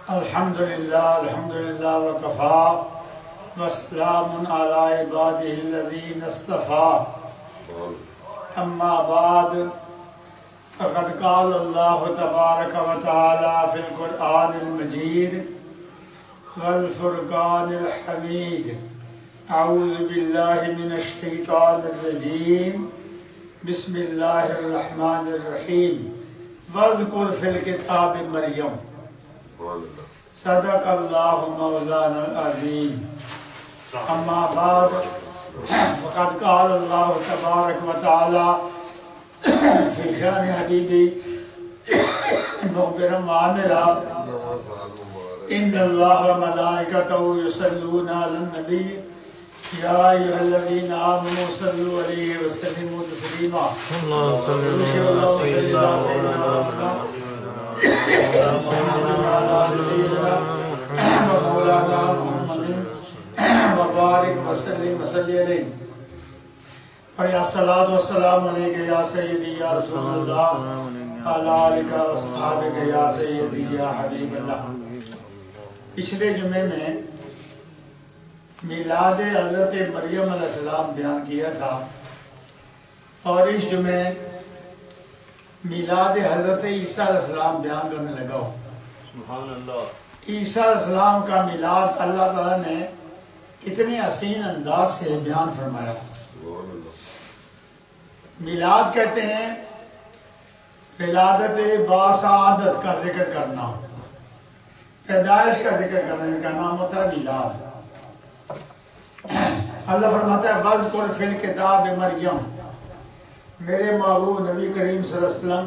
الحمدللہ وکفا وسلام علی عبادہ الذین اصطفیٰ اما بعد فقد قال اللہ تبارک و تعالی فی القرآن المجید والفرقان الحمید اعوذ باللہ من الشیطان الرجیم بسم اللہ الرحمن الرحیم واذکر فی الکتاب مریم صدق اللہ مولانا العظیم اما بعد فقد قال اللہ تبارک و تعالی فی شان حبیبی مخبرا وعامرا ان اللہ و ملائکتہ یصلون علی النبی یا ایھا الذین آمنوا صلوا علیہ وسلموا تسلیما اللہم صلی اللہ علیہ مولانا محمد وبارک وسلم وصلی علیہ اور یا صلاۃ والسلام علیک یا سیدی یا رسول اللہ علی آلک و اصحابک یا سیدی یا حبیب اللہ۔ پچھلے جمعے میں میلاد حضرت مریم علیہ السلام بیان کیا تھا اور اس جمعے میلاد حضرت عیسیٰ علیہ السلام بیان کرنے لگا ہوں۔ سبحان اللہ۔ عیسیٰ علیہ السلام کا میلاد اللہ تعالیٰ نے کتنے حسین انداز سے بیان فرمایا۔ میلاد کہتے ہیں ولادت باسعادت کا ذکر کرنا، پیدائش کا ذکر کرنا، ان کا نام ہوتا ہے میلاد۔ اللہ فرماتا ہے وَاذْكُرْ فِي الْكِتَابِ مریم، میرے محبوب نبی کریم صلی اللہ علیہ وسلم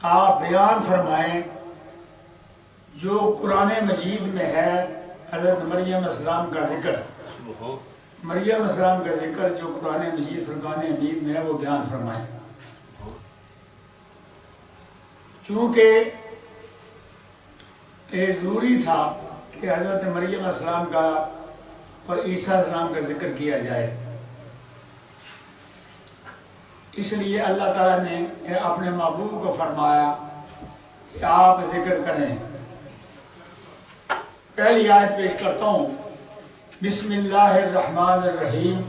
آپ بیان فرمائیں جو قرآن مجید میں ہے حضرت مریم علیہ السلام کا ذکر، مریم علیہ السلام کا ذکر جو قرآن مجید فرقان حمید میں ہے وہ بیان فرمائیں۔ چونکہ یہ ضروری تھا کہ حضرت مریم علیہ السلام کا اور عیسیٰ علیہ السلام کا ذکر کیا جائے، اس لیے اللہ تعالیٰ نے اپنے محبوب کو فرمایا کہ آپ ذکر کریں۔ پہلی آیت پیش کرتا ہوں، بسم اللہ الرحمن الرحیم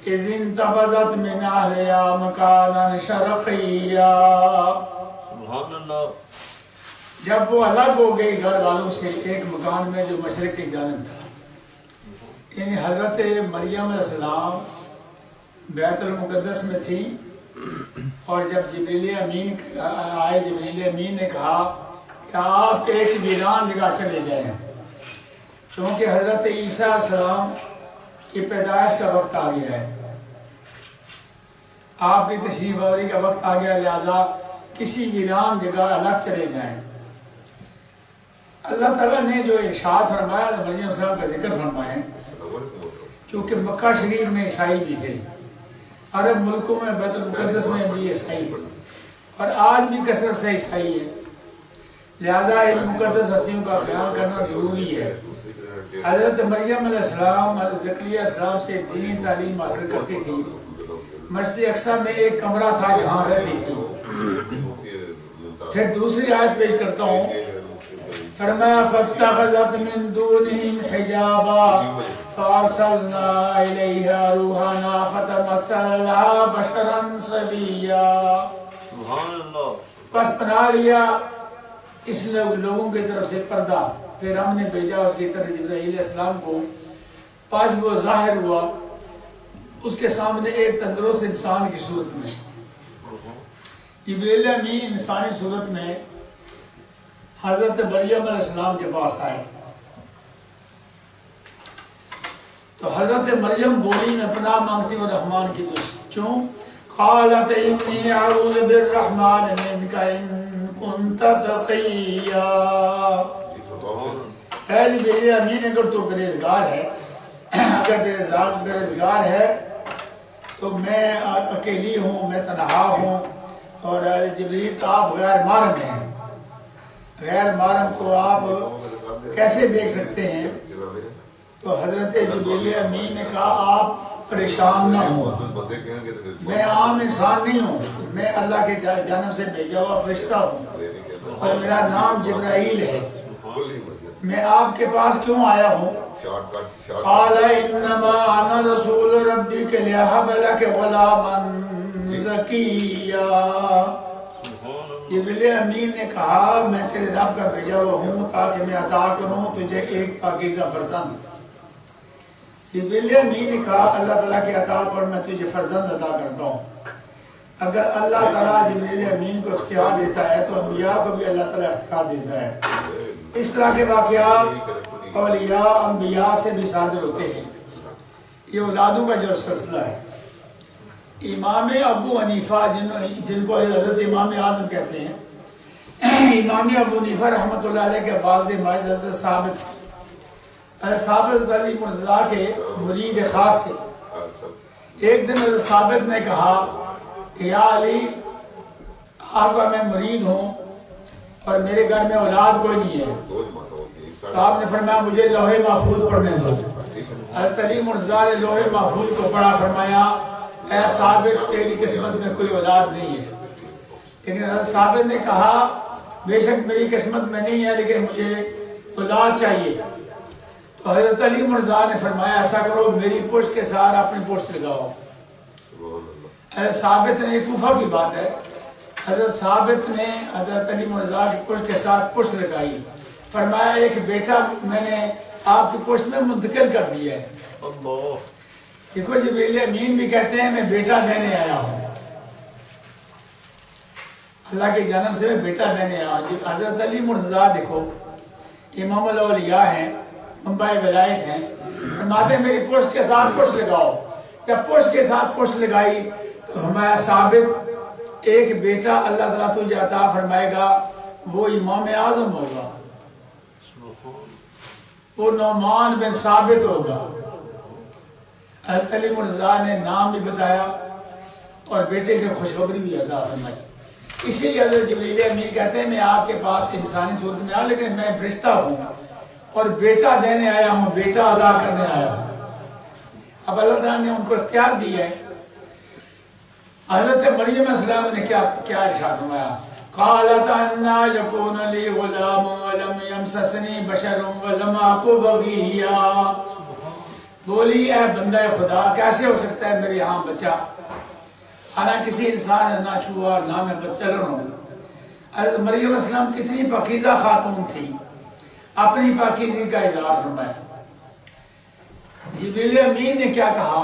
اذ انتبذت من اہلہا مکانا شرقیا۔ سبحان اللہ۔ جب وہ الگ ہو گئی گھر والوں سے ایک مکان میں جو مشرق کی جانب تھا، یعنی حضرت مریم علیہ السلام بیت المقدس میں تھی، اور جب جبریل امین آئے، جبریل امین نے کہا کہ آپ ایک ویران جگہ چلے جائیں، کیونکہ حضرت عیسیٰ علیہ السلام کی پیدائش کا وقت آ گیا ہے، آپ کی تشریف آوری کا وقت آ گیا، لہذا کسی ویران جگہ الگ چلے جائیں۔ اللہ تعالیٰ نے جو ارشاد فرمایا مریم علیہ السلام کا ذکر فرمائیں، چونکہ مکہ شریف میں عیسائی بھی تھے، عرب ملکوں میں بیت المقدس میں بھی عیسائی تھے، اور آج بھی کثرت سے عیسائی ہے، لہذا ان مقدس ہستیوں کا بیان کرنا ضروری ہے۔ حضرت مریم علیہ السلام حضرت زکریا علیہ السلام سے دینی تعلیم حاصل کرتی تھی، مسجد اقصی میں ایک کمرہ تھا جہاں رہتی تھی۔ پھر دوسری آیت پیش کرتا ہوں، فرمایا فاتخذت من دونہم حجابا فارسلنا الیہا روحنا فتمثل لہا بشرا سویا۔ پس بنا لیا اس لوگوں کی طرف سے پردہ، پھر ہم نے بھیجا اس کی طرف جبرائیل علیہ السلام کو، پس وہ ظاہر ہوا اس کے سامنے ایک تندرست انسان کی صورت میں۔ جبرائیل امین انسانی صورت میں حضرت مریم علیہ السلام کے پاس آئے تو حضرت مریم بولی میں پناہ مانگتی ہوں رحمان کی تجھ سے، کیوں؟ قالت انی اعوذ بالرحمن منک ان کنت تقیا۔ اے جبرائیل امین اگر تو پرہیزگار ہے، اگر پرہیزگار ہے تو میں اکیلی ہوں، میں تنہا ہوں، اور جبرائیل تو آپ غیر محرم ہیں، غیر محرم کو آپ کیسے دیکھ سکتے ہیں؟ تو حضرت جبرائیل امین نے کہا آپ پریشان نہ ہوں، میں عام انسان نہیں ہوں، میں اللہ کے جانب سے بھیجا ہوا فرشتہ ہوں، اور میرا نام جبرائیل ہے، میں آپ کے پاس کیوں آیا ہوں؟ قال انما انا رسول ربک لأہب لک غلاما زکیا۔ جبریل امین نے کہا میں تیرے رب کا بھیجا ہوا ہوں تاکہ میں عطا کروں تجھے ایک پاکیزہ فرزند۔ جبریل امین نے کہا اللہ تعالیٰ کے عطا پر میں تجھے فرزند عطا کرتا ہوں۔ اگر اللہ تعالیٰ جبریل امین کو اختیار دیتا ہے تو انبیاء کو بھی اللہ تعالیٰ اختیار دیتا ہے۔ اس طرح کے واقعات اولیاء انبیاء سے بھی صادر ہوتے ہیں۔ یہ اولادوں کا جو سلسلہ ہے، امام ابو حنیفہ جن کو حضرت امام اعظم کہتے ہیں، امام ابو حنیفہ رحمۃ اللہ علیہ کے والد ماجد حضرت ثابت علی مرزا کے مرید خاص تھے۔ ایک دن حضرت ثابت نے کہا یا علی آپ کا میں مرید ہوں اور میرے گھر میں اولاد کوئی نہیں ہے، تو آپ نے فرمایا مجھے لوح محفوظ پڑھنے دو۔ حضرت علی مرزا نے لوح محفوظ کو پڑھا، فرمایا اے ثابت تیری قسمت میں کوئی اولاد نہیں ہے۔ لیکن حضرت ثابت نے کہا بے شک میری قسمت میں نہیں ہے لیکن مجھے اولاد چاہیے۔ تو حضرت علی مرزا نے فرمایا ایسا کرو میری پشت کے ساتھ اپنی پشت لگاؤ۔ حضرت ثابت نے، کوفہ کی بات ہے، حضرت ثابت نے حضرت علی مرزا کی پشت کے ساتھ پشت لگائی، فرمایا ایک بیٹا میں نے آپ کی پشت میں منتقل کر دیا ہے۔ دیکھو جبریل امین بھی کہتے ہیں میں بیٹا دینے آیا ہوں، اللہ کی جانب سے میں بیٹا دینے آیا ہوں۔ حضرت علی مرزا دیکھو امام الاولیاء ہیں، منبع ولایت ہیں، فرماتے میری پشت کے ساتھ پشت لگاؤ۔ جب پشت کے ساتھ پشت لگائی تو ہمارا ثابت ایک بیٹا اللہ تعالیٰ تجھے عطا فرمائے گا، وہ امام اعظم ہوگا، وہ نعمان بن ثابت ہوگا۔ حضرت علی مرزا نے نام بھی بتایا اور بیٹے کی خوشخبری بھی عطا فرمائی۔ اسی لیے حضرت جبریل امین کہتے ہیں میں آپ کے پاس انسانی صورت میں آیا لیکن میں فرشتہ ہوں اور بیٹا دینے آیا ہوں، بیٹا ادا کرنے آیا ہوں۔ اب اللہ تعالیٰ نے ان کو اختیار دی ہے۔ حضرت مریم السلام نے کیا ارشاد فرمایا؟ قالت انا یکون لی غلام ولم یمسسنی بشر ولم اک بغیا۔ بولی اے بندہ خدا کیسے ہو سکتا ہے میرے یہاں بچہ، حالانکہ کسی انسان نے نہ چھوا نہ میں بچہ رہوں۔ حضرت مریم السلام کتنی پاکیزہ خاتون تھی، اپنی پاکیزگی کا اظہار فرمایا۔ جبریل امین نے کیا کہا؟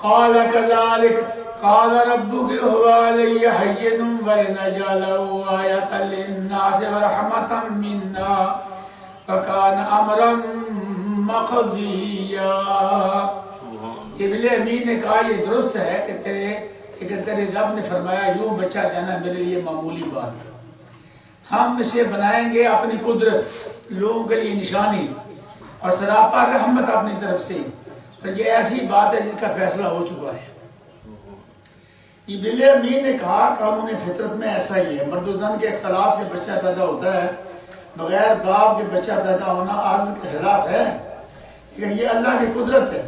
قال كذلك قال ربك هو علي هين ولنجعله آية للناس ورحمة منا وكان أمرا مقضيا۔ جبریل امین نے کہا یہ درست ہے کہ تیرے رب نے فرمایا یوں بچہ دینا میرے لیے معمولی بات ہے، ہم اسے بنائیں گے اپنی قدرت، لوگوں کے لیے نشانی اور سراپا رحمت اپنی طرف سے، اور یہ ایسی بات ہے جس کا فیصلہ ہو چکا ہے۔ جبریل امین نے کہا قانون فطرت میں ایسا ہی ہے، مرد و زن کے اختلاط سے بچہ پیدا ہوتا ہے، بغیر باپ کے بچہ پیدا ہونا عادت کے خلاف ہے، لیکن یہ اللہ کی قدرت ہے۔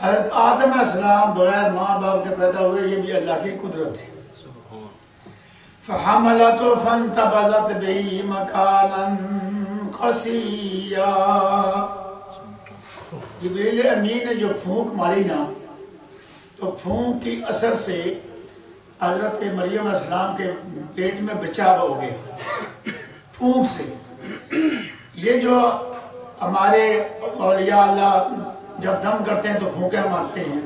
حضرت آدم علیہ السلام بغیر ماں باپ کے پیدا ہوئے، یہ بھی اللہ کی قدرت ہے۔ فحملته فانتبذت به مكانا قصيا۔ جبریل امین نے جو پھونک ماری نا تو پھونک کی اثر سے حضرت مریم علیہ السلام کے پیٹ میں بچہ ہو گیا پھونک سے۔ یہ جو ہمارے اولیاء اللہ جب دم کرتے ہیں تو پھونکیں مارتے ہیں،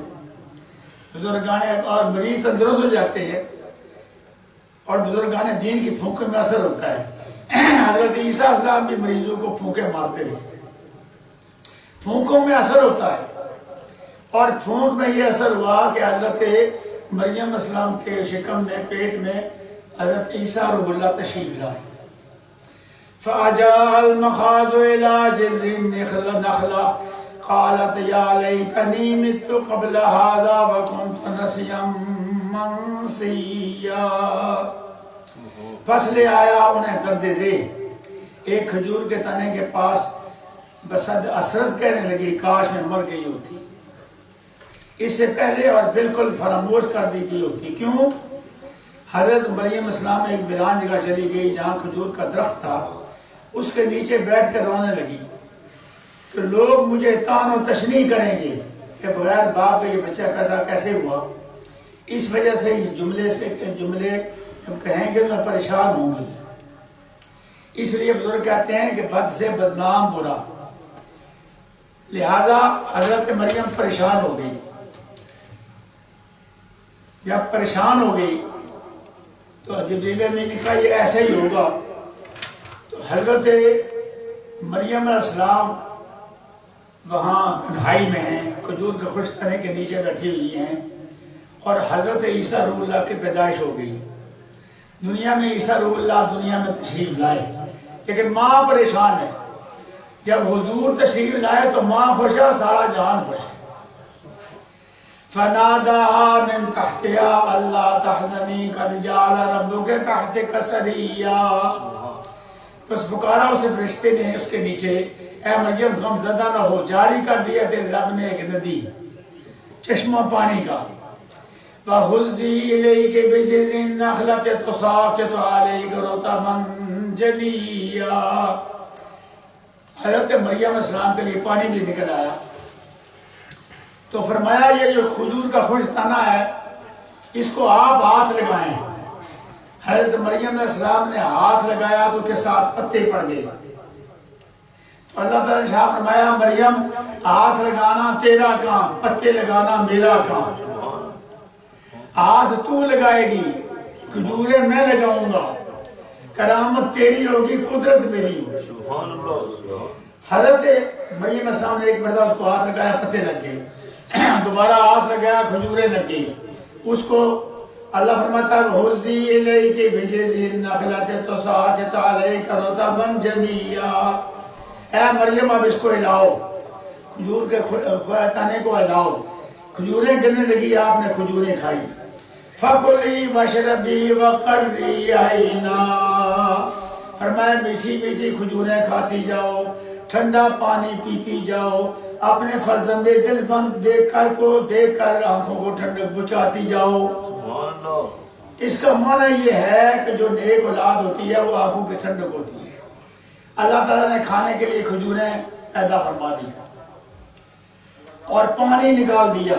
بزرگان اور مریض تندرست ہو جاتے ہیں اور بزرگان دین کی پھونکوں میں اثر ہوتا ہے۔ حضرت عیسیٰ علیہ السلام بھی مریضوں کو پھونکیں مارتے رہے، پھونکوں میں اثر ہوتا ہے۔ اور پھونک میں یہ اثر ہوا کہ حضرت مریم علیہ السلام کے شکم میں پیٹ میں حضرت عیسیٰ روح اللہ تشریف لائے۔ فَأَجَاءَ الْمَخَاضُ إِلَىٰ جِذْعِ النَّخْلَةِ قَالَتْ يَا لَيْتَنِي مِتُّ قَبْلَ هَٰذَا وَكُنتُ نَسِيًّا مَّنسِيًّا۔ پس لے آیا انہیں درد ذیل ایک کھجور کے تنے کے پاس، بسد حسرت کہنے لگی کاش میں مر گئی ہوتی، اس سے پہلے اور بالکل فراموش کر دی گئی ہوتی۔ کیوں؟ حضرت مریم السلام ایک ویران جگہ چلی گئی جہاں کھجور کا درخت تھا، اس کے نیچے بیٹھ کر رونے لگی کہ لوگ مجھے طعن و تشنیع کریں گے کہ بغیر باپ کا یہ بچہ پیدا کیسے ہوا، اس وجہ سے اس جملے کہیں گے میں پریشان ہوں گی۔ اس لیے بزرگ کہتے ہیں کہ بد سے بدنام برا، لہذا حضرت مریم پریشان ہو گئی۔ جب پریشان ہو گئی تو جبریل امین نے کہا یہ ایسا ہی ہوگا، تو حضرت مریم علیہ السلام وہاں تنہائی میں ہیں، کھجور کے خشک تنے کے نیچے بیٹھی ہوئی ہیں، اور حضرت عیسیٰ روح اللہ کی پیدائش ہو گئی۔ دنیا میں عیسیٰ روح اللہ دنیا میں تشریف لائے، لیکن ماں پریشان ہے۔ جب حضور تشریف لائے تو ماں خوش ہے، سارا جہان خوش ہے۔ فَنَادَاهَا مِن تَحْتِهَا أَلَّا تَحْزَنِي قَدْ جَعَلَ رَبُّكَ تَحْتِكَ سَرِيًّا، بس پکارا اسے فرشتے نے اس کے نیچے، اے مریم غم زدہ نہ ہو، جاری کر دیا تیرے رب نے ایک ندی، چشمہ پانی کا۔ وَهُزِّي إِلَيْكِ بِجِذْعِ النَّخْلَةِ تُسَاقِطُ عَلَيْكِ رُطَبًا جَنِيًّا، حضرت مریم علیہ السلام کے لیے پانی بھی نکل آیا، تو فرمایا یہ جو کھجور کا خشک تنا ہے اس کو آپ ہاتھ لگائیں۔ حضرت مریم علیہ السلام نے ہاتھ لگایا تو اس کے ساتھ پتے پڑ گئے۔ اللہ تعالیٰ نے شاہ فرمایا مریم ہاتھ لگانا تیرا کام، پتے لگانا میرا کام۔ ہاتھ تو لگائے گی، کھجوریں میں لگاؤں گا، کرامت تیری ہوگی، قدرت میری ہوگی۔ حضرت مریم علیہ السلام نے ایک مرتبہ اس کو ہاتھ لگایا، پتے لگ گئے، دوبارہ ہاتھ لگایا، کھجوریں لگ گئی۔ اس کو اللہ فرماتا ہے وَهُزِّي إِلَيْكِ بِجِذْعِ النَّخْلَةِ تُسَاقِطُ عَلَيْكَ رُطَبًا جَنِيًّا، اے مریم اب اس کو ہلاؤ، کھجور کے تنے کو ہلاؤ۔ کھجوریں گرنے لگی، آپ نے کھجوریں کھائی۔ فَكُلِي وَاشْرَبِي وَقَرِّي عَيْنًا، فرمایا میٹھی میٹھی کھجوریں کھاتی جاؤ، ٹھنڈا پانی پیتی جاؤ، اپنے فرزند دل بند دیکھ کر آنکھوں کو ٹھنڈک بچاتی جاؤ۔ اس کا معنی یہ ہے کہ جو نیک اولاد ہوتی ہے وہ آنکھوں کی ٹھنڈک ہوتی ہے۔ اللہ تعالیٰ نے کھانے کے لیے کھجوریں پیدا فرما دی اور پانی نکال دیا،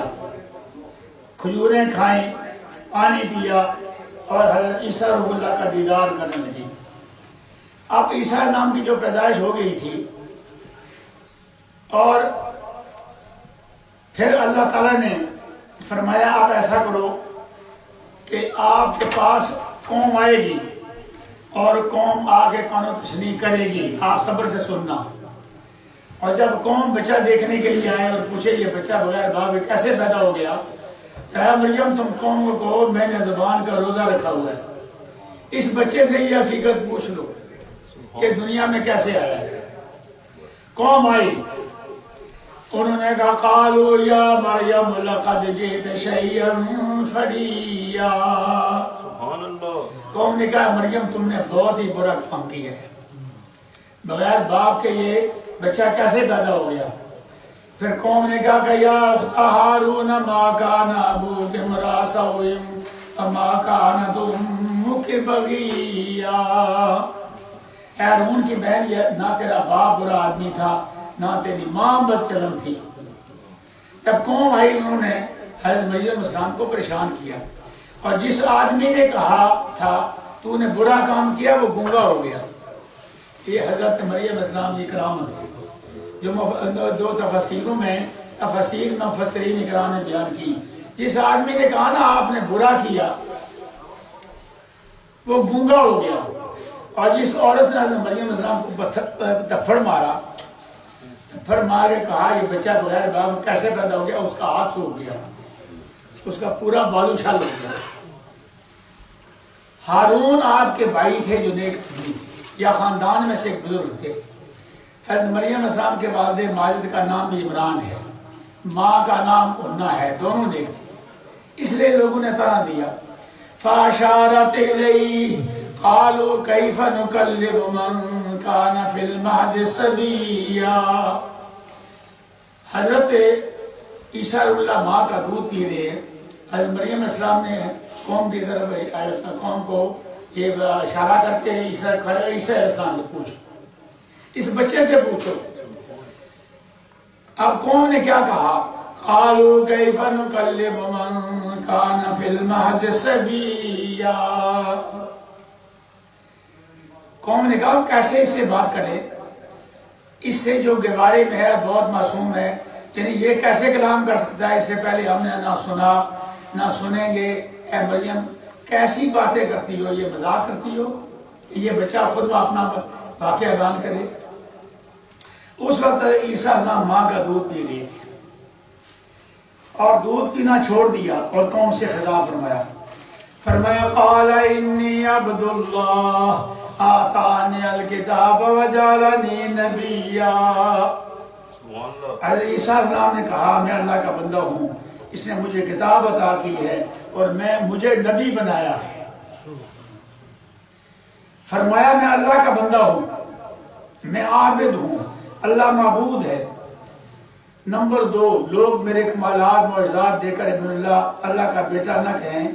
کھجوریں کھائیں، پانی پیا، اور حضرت عیسیٰ روح اللہ کا دیدار کرنے لگی۔ اب عیسیٰ نام کی جو پیدائش ہو گئی تھی، اور پھر اللہ تعالیٰ نے فرمایا آپ ایسا کرو کہ آپ کے پاس قوم آئے گی اور قوم آگے طعن و تشنیع کرے گی، آپ صبر سے سننا۔ اور جب قوم بچہ دیکھنے کے لیے آئے اور پوچھے یہ بچہ بغیر باپ کے کیسے پیدا ہو گیا، اے مریم تم قوم کو کہو میں نے زبان کا روزہ رکھا ہوا ہے، اس بچے سے یہ حقیقت پوچھ لو کہ دنیا میں کیسے آیا ہے۔ قوم آئی، انہوں نے کہا قالوا یا مریم لقد جئت شیئا فریا، قوم نے کہا مریم تم نے بہت ہی برا کام کیا ہے، بغیر باپ کے یہ بچہ کیسے پیدا ہو گیا۔ پھر قوم نے کہا کہ یا اخت ہارون ما کان ابوک امرأ سوء وما کانت امک بغیا، اے ہارون کی بہن یہ نہ تیرا باپ برا آدمی تھا نہ تیری ماں بد چلن تھی۔ جب قوم آئی انہوں نے حضرت مریم علیہ السلام کو پریشان کیا، اور جس آدمی نے کہا تھا تو نے برا کام کیا وہ گنگا ہو گیا۔ یہ حضرت مریم علیہ السلام کی کرامت ہے جو تفسیروں میں تفسیر مفسرین اکرام نے بیان کی۔ جس آدمی نے کہا نا آپ نے برا کیا وہ گنگا ہو گیا، اور جس عورت نے حضرت مریم علیہ السلام کو تھپڑ مارا، تھپڑ مار کے کہا یہ بچہ بغیر باپ کیسے پیدا ہو گیا، اس کا ہاتھ سوکھ گیا، اس کا پورا بالو چھل ہو گیا۔ ہارون آپ کے بھائی تھے جو نیک تھے یا خاندان میں سے ایک بزرگ تھے۔ حضرت مریم علیہ السلام کے والد ماجد کا نام بھی عمران ہے، ماں کا نام انا ہے، دونوں نیک تھے، اس لیے لوگوں نے طرح دیا۔ فاشارت الیہ قالوا کیف نکلم من کان فی المہد صبیا، حضرت عیسیٰ اللہ ماں کا دودھ پی رہے ہیں، حضرت مریم علیہ السلام نے قوم کی طرف قوم کو یہ اشارہ کر کے عیسیٰ علیہ السلام سے پوچھو، اس بچے سے پوچھو۔ اب قوم نے کیا کہا؟ قالوا کیف نکلم من کان فی المہد صبیا، قوم نے کہا کیسے اس سے بات کرے، اس سے جو گوارے میں ہے بہت معصوم ہے، یعنی یہ کیسے کلام کر سکتا ہے، اس سے پہلے ہم نے نہ سنا نہ سنیں گے۔ اے مریم کیسی باتیں کرتی ہو، یہ مذاق کرتی ہو کہ یہ بچہ خود اپنا واقعہ بیان کرے۔ اس وقت عیسیٰ علیہ السلام ماں کا دودھ پی رہے تھے اور دودھ پینا چھوڑ دیا اور قوم سے خطاب فرمایا قال انی عبد اللہ آتانی الکتاب وجعلنی نبیا۔ حضرت عیسیٰ علیہ السلام نے کہا میں اللہ کا بندہ ہوں، اس نے مجھے کتاب عطا کی ہے اور مجھے نبی بنایا ہے۔ فرمایا میں اللہ کا بندہ ہوں، میں عابد ہوں، اللہ معبود ہے۔ نمبر 2، لوگ میرے کمالات معجزات دے کر ابن اللہ کا بیٹا نہ کہیں،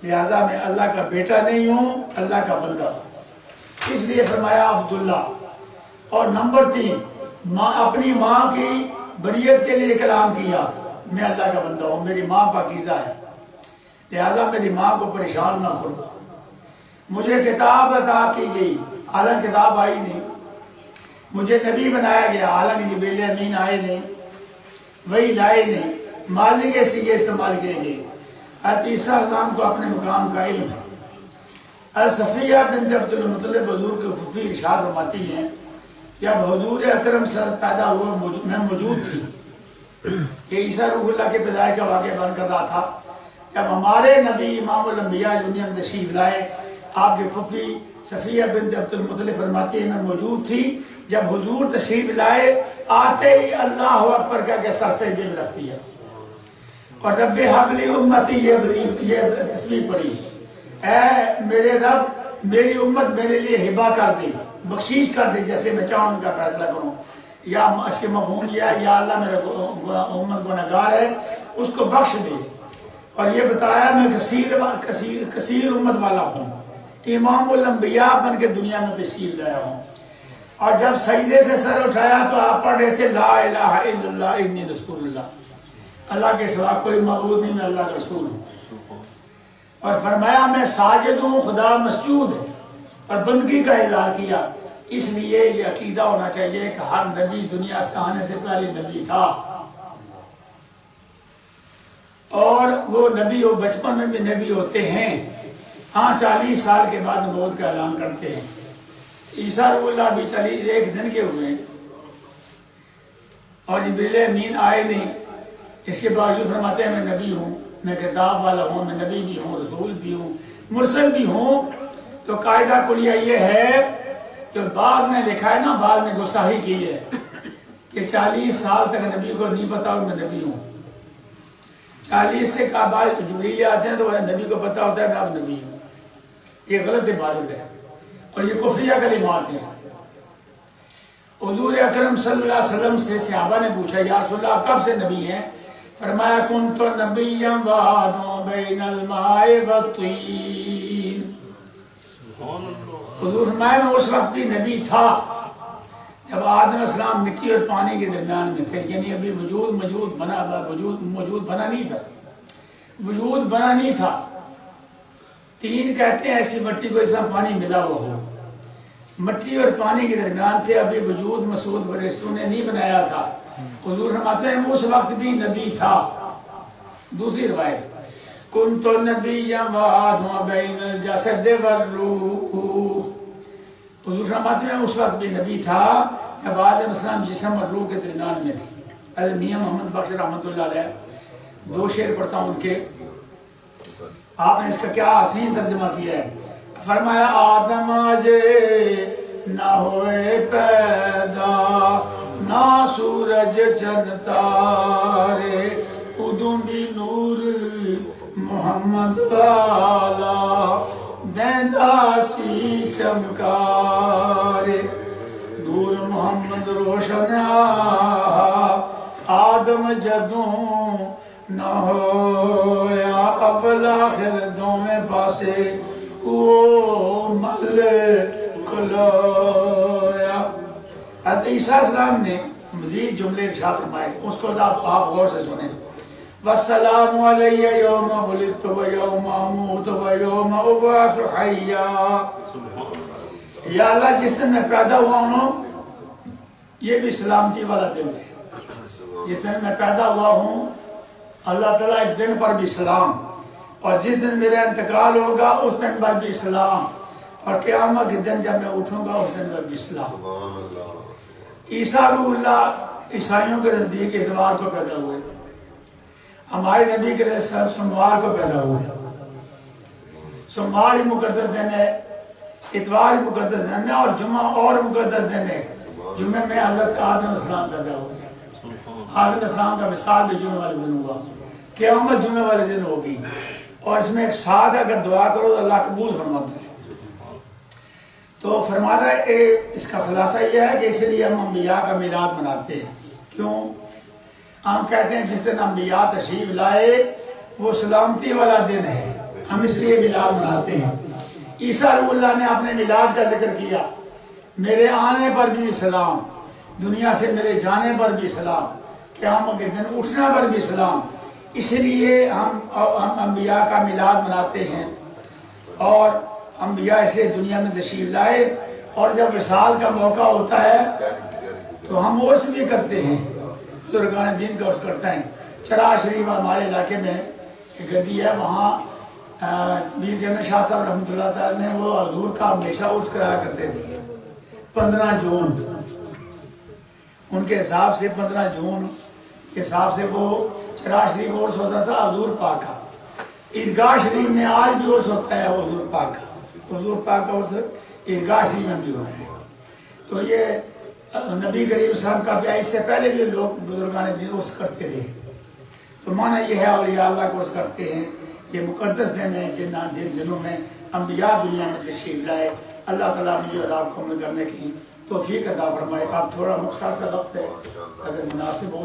لہذا میں اللہ کا بیٹا نہیں ہوں، اللہ کا بندہ ہوں، اس لیے فرمایا عبداللہ۔ اور نمبر 3، اپنی ماں کی بریت کے لیے کلام کیا، میں اللہ کا بندہ ہوں، میری ماں پاکیزہ ہے، لہذا میری ماں کو پریشان نہ کرو۔ مجھے کتاب عطا کی گئی، حالانکہ کتاب آئی نہیں، مجھے نبی بنایا گیا، حالانکہ جبریل امین آئے نہیں، وہی لائے نہیں، ماضی کے سیغے استعمال کیے گئے۔ حضرت عیسیٰ علیہ السلام کو اپنے مقام کا علم ہے۔ صفیہ بنت عبد المطلب حضور کے پھوپھی ارشاد فرماتی ہیں جب حضور اکرم صلی اللہ علیہ وسلم پیدا ہوا میں موجود تھی، کہ عیسیٰ روح اللہ کے پیدائش کا واقعہ بیان کر رہا تھا، جب ہمارے نبی امام الانبیاء دنیا میں تشریف لائے، آپ کے پھوپھی صفیہ بنت عبد المطلب فرماتی ہے میں موجود تھی، جب حضور تشریف لائے آتے ہی اللہ اکبر کہہ کے سر سجدے میں رکھتی ہے اور رب حب لی امتی یہ تسبیح پڑھی، اے میرے رب میری امت میرے لیے ہبہ کر دے، بخشیش کر دے، جیسے میں چاہوں ان کا فیصلہ کروں، یا اس کے مفہوم یا اللہ میرا امت گنہگار ہے اس کو بخش دے۔ اور یہ بتایا میں کثیر امت والا ہوں، امام الانبیاء بن کے دنیا میں تشریف لایا ہوں۔ اور جب سجدے سے سر اٹھایا تو آپ پڑھ رہے تھے لا الہ الا اللہ انی رسول اللہ، اللہ کے سوا کوئی معبود نہیں، میں اللہ کا رسول ہوں۔ اور فرمایا میں ساجد ہوں، خدا مسجود ہے، اور بندگی کا اظہار کیا۔ اس لیے یہ عقیدہ ہونا چاہیے کہ ہر نبی دنیا سے آنے سے پہلے نبی تھا، اور وہ نبی وہ بچپن میں بھی نبی ہوتے ہیں، ہاں 40 سال کے بعد نبوت کا اعلان کرتے ہیں۔ عیسیٰ روح اللہ بھی 41 دن کے ہوئے اور جبریل امین آئے نہیں، اس کے باوجود فرماتے ہیں میں نبی ہوں، میں کتاب والا ہوں، میں نبی بھی ہوں، رسول بھی ہوں، مرسل بھی ہوں۔ تو قاعدہ کلیہ یہ ہے کہ بعض نے لکھا ہے نا، بعض نے گستاخی کی ہے کہ 40 سال تک نبی کو نہیں پتا میں نبی ہوں، 40 سے بعد جبریل آتے ہیں تو نبی کو پتا ہوتا ہے میں اب نبی ہوں، یہ غلط عبادت ہے اور یہ کفریہ کلمات ہیں۔ حضور اکرم صلی اللہ علیہ وسلم سے صحابہ نے پوچھا یا رسول اللہ کب سے نبی ہیں؟ فرمایا کنت نبیا وآدم بین الماء والطین، حضور فرمایا میں اس وقت بھی نبی تھا جب آدم علیہ السلام مٹی اور پانی کے درمیان میں تھے، یعنی ابھی وجود بنا نہیں تھا۔ تین کہتے ہیں ایسی مٹی کو اس میں پانی ملا ہوا ہو، مٹی اور پانی کے درمیان تھے، ابھی وجود مسعود برسو نے نہیں بنایا تھا۔ حضور فرماتے ہیں اس وقت بھی نبی تھا۔ دوسری روایت کنت نبیا وآدم بین الجسد والروح، حضور فرماتے ہیں اس وقت بھی نبی تھا جب آدم علیہ السلام جسم اور روح کے درمیان میں تھی۔ حضرت میاں محمد بخش رحمۃ اللہ علیہ 2 شعر پڑھتا ہوں ان کے، آپ نے اس کا کیا حسین ترجمہ کیا ہے۔ فرمایا آدم آجے نہ ہوئے پیدا، نہ سورج چند تارے، ادوں بھی نور محمد والا دیندا سی چمکارے، نور محمد روشن آدم جدوں نہ ہویا اول آخر دوویں پاسے او مل کھلویا۔ حضرت عیسیٰ السلام نے مزید جملے ارشاد فرمائے، اس کو آپ غور سے سنیں۔ وَالسَّلَامُ عَلَيَّ يَوْمَ وُلِدتُّ وَيَوْمَ أَمُوتُ وَيَوْمَ أُبْعَثُ حَيًّا۔ یا اللہ جس دن میں پیدا ہوا ہوں یہ بھی سلامتی والا دن ہے۔ جس دن میں پیدا ہوا ہوں اللہ تعالیٰ اس دن پر بھی سلام، اور جس دن میرا انتقال ہوگا اس دن پر بھی سلام، اور قیامت کے دن جب میں اٹھوں گا اس دن پر بھی سلام۔ عیسیٰ روح اللہ عیسائیوں کے نزدیک اتوار کو پیدا ہوئے، ہمارے نبی کے لیے سوموار کو پیدا ہوئے۔ سوموار ہی مقدس دن ہے، اتوار ہی مقدس دن ہے، اور جمعہ اور مقدس دن ہے۔ جمعے میں حضرت آدم علیہ السلام پیدا ہوئے، آدم علیہ السلام کا وصال بھی جمعے والے دن ہوا، قیامت جمعے والے دن ہوگی، اور اس میں ایک ساتھ اگر دعا کرو تو اللہ قبول فرماتا ہے۔ تو فرماتا ہے اس کا خلاصہ یہ ہے کہ اس لیے ہم انبیاء کا میلاد مناتے ہیں۔ کیوں؟ ہم کہتے ہیں جس دن انبیاء تشریف لائے وہ سلامتی والا دن ہے، ہم اس لیے میلاد مناتے ہیں۔ عیسیٰ روح اللہ نے اپنے میلاد کا ذکر کیا، میرے آنے پر بھی سلام، دنیا سے میرے جانے پر بھی سلام، قیامت کے دن اٹھنے پر بھی سلام۔ اس لیے ہم انبیاء کا میلاد مناتے ہیں، اور انبیاء اسے دنیا میں تشریف لائے، اور جب وصال کا موقع ہوتا ہے تو ہم عرس بھی کرتے ہیں، بزرگان دین کا عرس کرتے ہیں۔ چراغ شریف ہمارے علاقے میں ایک گدی ہے، وہاں میر جمع شاہ صاحب رحمۃ اللہ تعالیٰ نے وہ حضور کا ہمیشہ عرس کرایا کرتے تھے 15 جون، ان کے حساب سے 15 جون کے حساب سے وہ چراغ شریف عرس ہوتا تھا حضور پاک کا۔ عیدگاہ شریف میں آج بھی عرس ہوتا ہے حضور پاک کا، حضور پاک کا عرس عیدگاہ شریف میں بھی ہوتا ہے۔ تو یہ نبی کریم صاحب کا بیاہ، اس سے پہلے بھی لوگ بزرگان دین عرس کرتے تھے۔ تو معنی یہ ہے اولیاء اللہ کو عرس کرتے ہیں، یہ مقدس دن ہے جن دنوں میں انبیاء دنیا میں تشریف لائے۔ اللہ تعالیٰ مجھے اور آپ کو عمل کرنے کی توفیق عطا فرمائے۔ اب تھوڑا مختصر سا وقت ہے، اگر مناسب ہو